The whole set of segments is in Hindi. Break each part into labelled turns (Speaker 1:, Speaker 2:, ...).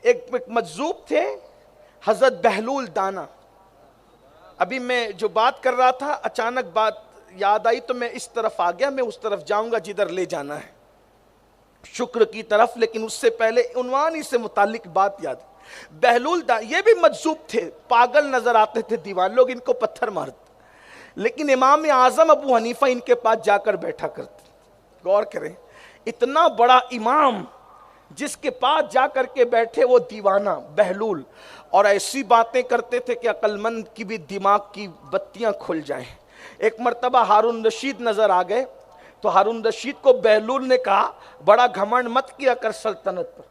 Speaker 1: एक मजजूब थे हजरत बहलूल दाना। अभी मैं जो बात कर रहा था अचानक बात याद आई तो मैं इस तरफ आ गया, मैं उस तरफ जाऊंगा जिधर ले जाना है, शुक्र की तरफ। लेकिन उससे पहले उन्वान ही से मुतालिक बात याद। बहलूल दाना ये भी मजजूब थे, पागल नजर आते थे, दीवान लोग इनको पत्थर मारते, लेकिन इमाम आजम अबू हनीफा इनके पास जाकर बैठा करते। गौर करें, इतना बड़ा इमाम जिसके पास जाकर के बैठे वो दीवाना बहलूल, और ऐसी बातें करते थे कि अक्लमंद की भी दिमाग की बत्तियां खुल जाएं। एक मर्तबा हारून रशीद नजर आ गए तो हारून रशीद को बहलूल ने कहा बड़ा घमंड मत किया कर सल्तनत पर।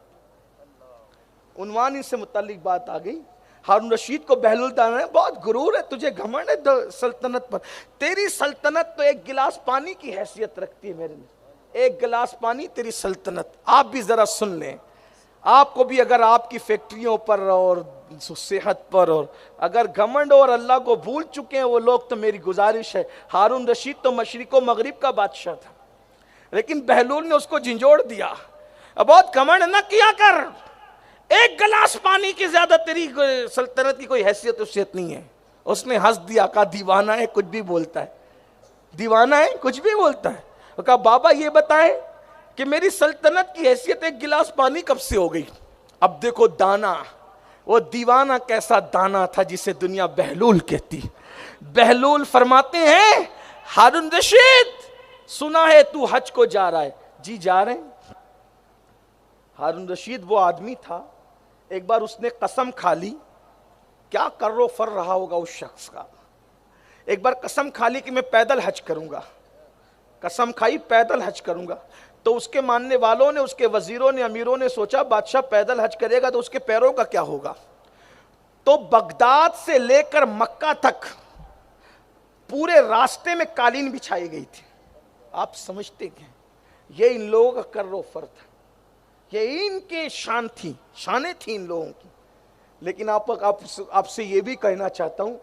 Speaker 1: उन्वानी से मुतालिक बात आ गई। हारून रशीद को बहलूल दाना है बहुत गुरूर है, तुझे घमंड है सल्तनत पर, तेरी सल्तनत तो एक गिलास पानी की हैसियत रखती है मेरे लिए, एक गिलास पानी तेरी सल्तनत। आप भी जरा सुन लें, आपको भी अगर आपकी फैक्ट्रियों पर और सेहत पर और अगर घमंड और अल्लाह को भूल चुके हैं वो लोग, तो मेरी गुजारिश है, हारून रशीद तो मशरिको मगरिब का बादशाह था, लेकिन बहलूल ने उसको झिंझोड़ दिया, अब बहुत घमंड न किया कर, एक गिलास पानी की ज्यादा तेरी सल्तनत की कोई हैसियत उसियत नहीं है। उसने हंस दिया, कहा दीवाना है कुछ भी बोलता है, दीवाना है कुछ भी बोलता है। कहा बाबा ये बताएं कि मेरी सल्तनत की हैसियत एक गिलास पानी कब से हो गई। अब देखो दाना, वो दीवाना कैसा दाना था जिसे दुनिया बहलूल कहती। बहलूल फरमाते हैं हारून रशीद सुना है तू हज को जा रहा है। जी जा रहे हैं। हारून रशीद वो आदमी था, एक बार उसने कसम खा ली, क्या कर्रो फर रहा होगा उस शख्स का, एक बार कसम खा ली कि मैं पैदल हज करूंगा, कसम खाई पैदल हज करूंगा। तो उसके मानने वालों ने, उसके वजीरों ने, अमीरों ने सोचा बादशाह पैदल हज करेगा तो उसके पैरों का क्या होगा। तो बगदाद से लेकर मक्का तक पूरे रास्ते में कालीन बिछाई गई थी। आप समझते हैं ये इन लोगों का कर्रो फर था, ये इनके शान थी, शानें थी इन लोगों की। लेकिन आपसे ये भी कहना चाहता हूं,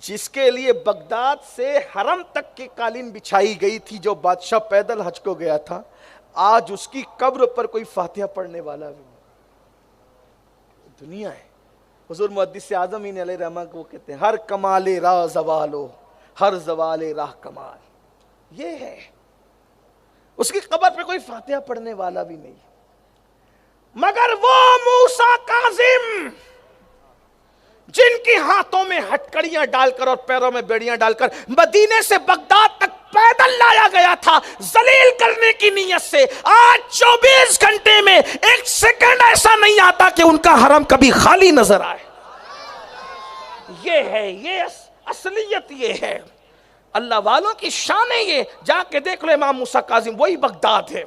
Speaker 1: जिसके लिए बगदाद से हरम तक की कालीन बिछाई गई थी, जो बादशाह पैदल हज को गया था, आज उसकी कब्र पर कोई फातिहा पढ़ने वाला भी नहीं। दुनिया है। हुजूर मुहद्दिस आज़म अलैहि रहमा को कहते हैं हर कमाले राह जवालो, हर जवाले राह कमाल। ये है, उसकी कब्र पर कोई फातिहा पढ़ने वाला भी नहीं। मगर वो मूसा काजिम जिनकी हाथों में हथकड़ियां डालकर और पैरों में बेड़ियां डालकर मदीने से बगदाद तक पैदल लाया गया था जलील करने की नीयत से, आज 24 घंटे में एक सेकंड ऐसा नहीं आता कि उनका हरम कभी खाली नजर आए। ये है, ये असलियत ये है, अल्लाह वालों की शान है ये। जाके देख लो इमाम मूसा काजिम, वही बगदाद है,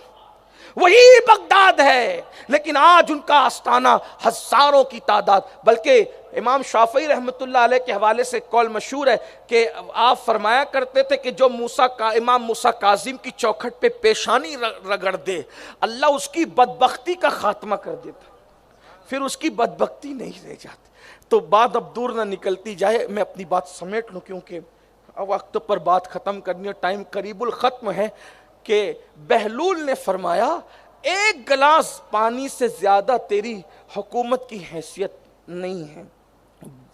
Speaker 1: वही बगदाद है। लेकिन आज उनका आस्थाना हजारों की तादाद, बल्कि इमाम शाफई रहमतुल्लाह अलैह के हवाले से कौल मशहूर है कि आप फरमाया करते थे कि जो इमाम मूसा काजिम की चौखट पे पेशानी रगड़ दे, अल्लाह उसकी बदबख्ती का खात्मा कर देता, फिर उसकी बदबख्ती नहीं रह जाती। तो बात अब दूर ना निकलती जाए, मैं अपनी बात समेट लूँ क्योंकि वक्त पर बात खत्म करनी है, टाइम करीबुल खत्म है। कि बहलूल ने फरमाया एक गिलास पानी से ज्यादा तेरी हुकूमत की हैसियत नहीं है।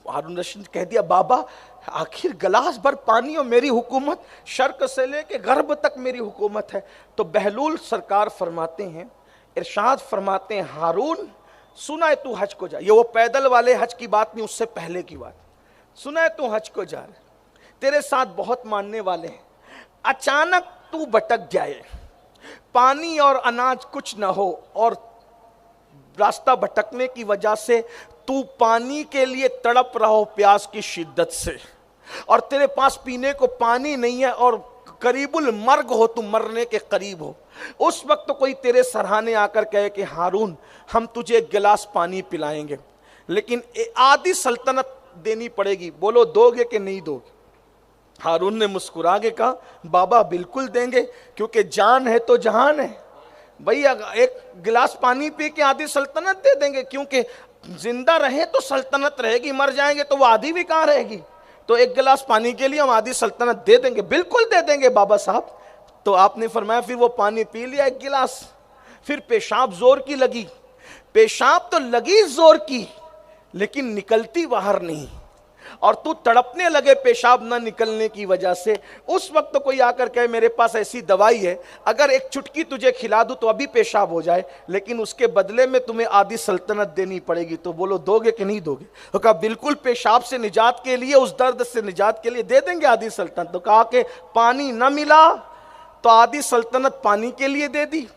Speaker 1: हारून रशीद कह दिया बाबा आखिर गिलास भर पानी और मेरी हुकूमत, शर्क से लेके गर्ब तक मेरी हुकूमत है। तो बहलूल सरकार फरमाते हैं, इरशाद फरमाते हैं हारून सुना है तू हज को जा, ये वो पैदल वाले हज की बात नहीं, उससे पहले की बात। सुना है तू हज को जा रहा है, तेरे साथ बहुत मानने वाले हैं, अचानक तू भटक जाए, पानी और अनाज कुछ ना हो और रास्ता भटकने की वजह से तू पानी के लिए तड़प रहा हो प्यास की शिद्दत से, और तेरे पास पीने को पानी नहीं है और करीबुल मर्ग हो, तू मरने के करीब हो। उस वक्त तो कोई तेरे सराहने आकर कहे कि हारून हम तुझे एक गिलास पानी पिलाएंगे, लेकिन आधी सल्तनत देनी पड़ेगी, बोलो दोगे कि नहीं दोगे। हारून ने मुस्कुरा के कहा बाबा बिल्कुल देंगे, क्योंकि जान है तो जहान है भाई, एक गिलास पानी पी के आधी सल्तनत दे देंगे, क्योंकि जिंदा रहे तो सल्तनत रहेगी, मर जाएंगे तो वो आधी भी कहाँ रहेगी। तो एक गिलास पानी के लिए हम आधी सल्तनत दे देंगे, बिल्कुल दे देंगे बाबा साहब। तो आपने फरमाया फिर वो पानी पी लिया एक गिलास, फिर पेशाब जोर की लगी, पेशाब तो लगी जोर की लेकिन निकलती बाहर नहीं, और तू तड़पने लगे पेशाब ना निकलने की वजह से। उस वक्त तो कोई आकर कहे मेरे पास ऐसी दवाई है, अगर एक चुटकी तुझे खिला दूं तो अभी पेशाब हो जाए, लेकिन उसके बदले में तुम्हें आधी सल्तनत देनी पड़ेगी, तो बोलो दोगे कि नहीं दोगे? तो कहा बिल्कुल, पेशाब से निजात के लिए, उस दर्द से निजात के लिए दे देंगे आधी सल्तनत। तो कहा कि पानी न मिला तो आधी सल्तनत पानी के लिए दे दी,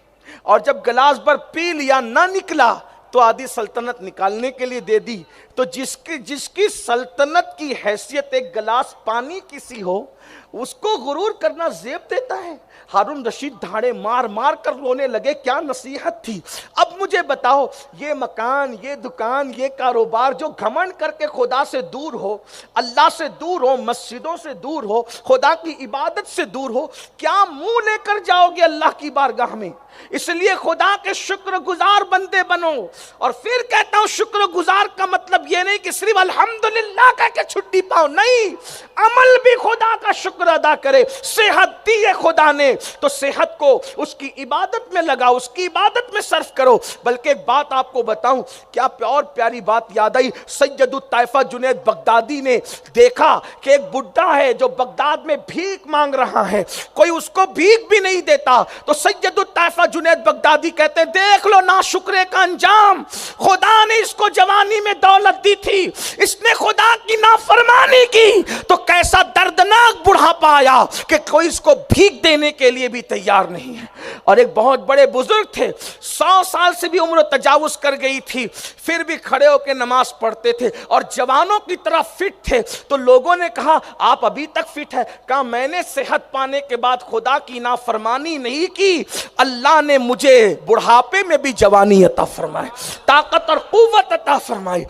Speaker 1: और जब गिलास भर पी लिया ना निकला तो आधी सल्तनत निकालने के लिए दे दी। तो जिसकी सल्तनत की हैसियत एक गिलास पानी की सी हो, उसको गुरूर करना जेब देता है। हारून रशीद धाड़े मार मार कर रोने लगे, क्या नसीहत थी। अब मुझे बताओ, ये मकान, ये दुकान, ये कारोबार जो घमंड करके खुदा से दूर हो, अल्लाह से दूर हो, मस्जिदों से दूर हो, खुदा की इबादत से दूर हो, क्या मुंह लेकर जाओगे अल्लाह की बारगाह में? इसलिए खुदा के शुक्रगुजार बंदे बनो। और फिर कहता हूं, शुक्रगुजार का मतलब यह नहीं कि सिर्फ अल्हम्दुलिल्लाह कह के छुट्टी पाओ, नहीं, अमल भी खुदा का शुक्र अदा करे। सेहत दी है खुदा ने, तो सेहत को उसकी इबादत में लगाओ, उसकी इबादत में सर्फ करो। बल्कि एक बात आपको बताऊं, क्या और प्यारी बात याद आई। सैयदुत ताइफा जुनैद बगदादी ने देखा कि एक बुड्ढा है जो बगदाद में भीख मांग रहा है, कोई उसको भीख भी नहीं देता। तो सैयदुत ताइफा जुनैद बगदादी कहते हैं, देख लो ना शुक्र का अंजाम, खुदा ने इसको जवानी में दौलत दी थी, इसने खुदा की नाफरमानी की, तो कैसा दर्दनाक बुढ़ापा आया कि कोई इसको भीख देने के लिए भी तैयार नहीं है। और एक बहुत बड़े बुजुर्ग थे, 100 साल से भी उम्र तजावुज कर गई थी, फिर भी खड़े होकर नमाज पढ़ते थे और जवानों की तरह फिट थे। तो लोगों ने कहा आप अभी तक फिट है? कहा मैंने सेहत पाने के बाद खुदा की नाफरमानी नहीं की, अल्लाह ने मुझे बुढ़ापे में भी जवानी अता फरमाई, ताकत और कुव्वत अता फरमाई।